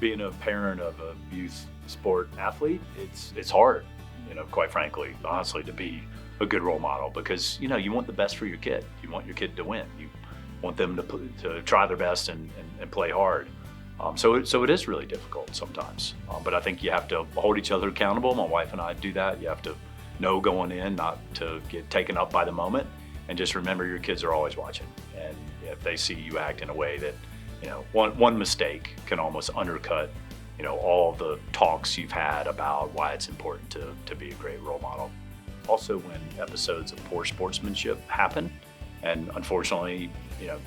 Being a parent of a youth sport athlete, it's hard, quite frankly, honestly, to be a good role model because you want the best for your kid. You want your kid to win. You want them to try their best and play hard. So it is really difficult sometimes. But I think you have to hold each other accountable. My wife and I do that. You have to know going in not to get taken up by the moment, and just remember your kids are always watching. And if they see you act in a way that one mistake can almost undercut, all the talks you've had about why it's important to be a great role model. Also, when episodes of poor sportsmanship happen, and unfortunately,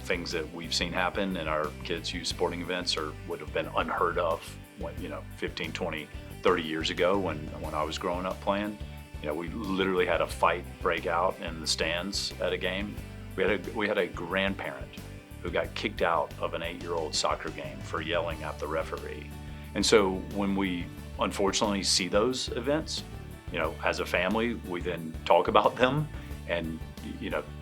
things that we've seen happen in our kids' youth sporting events would have been unheard of when, 15, 20, 30 years ago when I was growing up playing. We literally had a fight break out in the stands at a game. We had a grandparent who got kicked out of an 8-year-old soccer game for yelling at the referee. And so when we unfortunately see those events, as a family, we then talk about them and,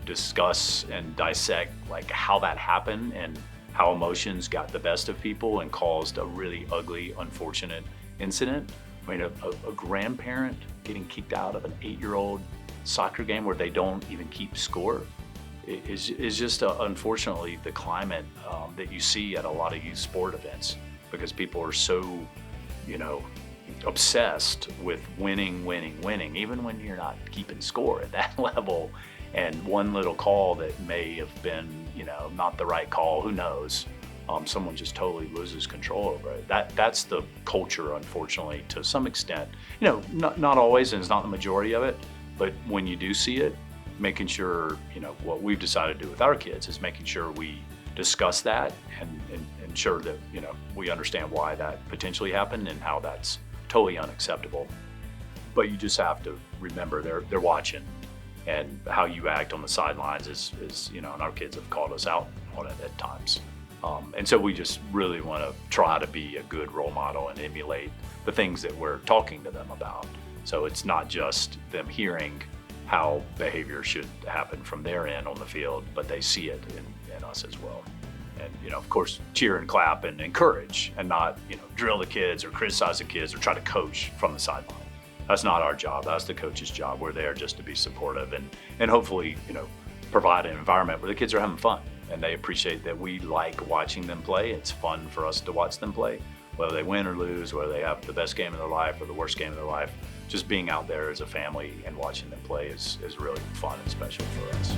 discuss and dissect like how that happened and how emotions got the best of people and caused a really ugly, unfortunate incident. I mean, a grandparent getting kicked out of an 8-year-old soccer game where they don't even keep score is just unfortunately the climate that you see at a lot of youth sport events, because people are so, obsessed with winning, even when you're not keeping score at that level. And one little call that may have been, not the right call, who knows? Someone just totally loses control over it. That's the culture, unfortunately, to some extent. Not always, and it's not the majority of it, but when you do see it, making sure, what we've decided to do with our kids is making sure we discuss that and ensure that, we understand why that potentially happened and how that's totally unacceptable. But you just have to remember they're watching, and how you act on the sidelines is and our kids have called us out on it at times. And so we just really want to try to be a good role model and emulate the things that we're talking to them about. So it's not just them hearing how behavior should happen from their end on the field, but they see it in us as well. And, of course, cheer and clap and encourage, and not, drill the kids or criticize the kids or try to coach from the sideline. That's not our job. That's the coach's job. We're there just to be supportive and hopefully, provide an environment where the kids are having fun and they appreciate that we like watching them play. It's fun for us to watch them play, whether they win or lose, whether they have the best game of their life or the worst game of their life. Just being out there as a family and watching them play is really fun and special for us.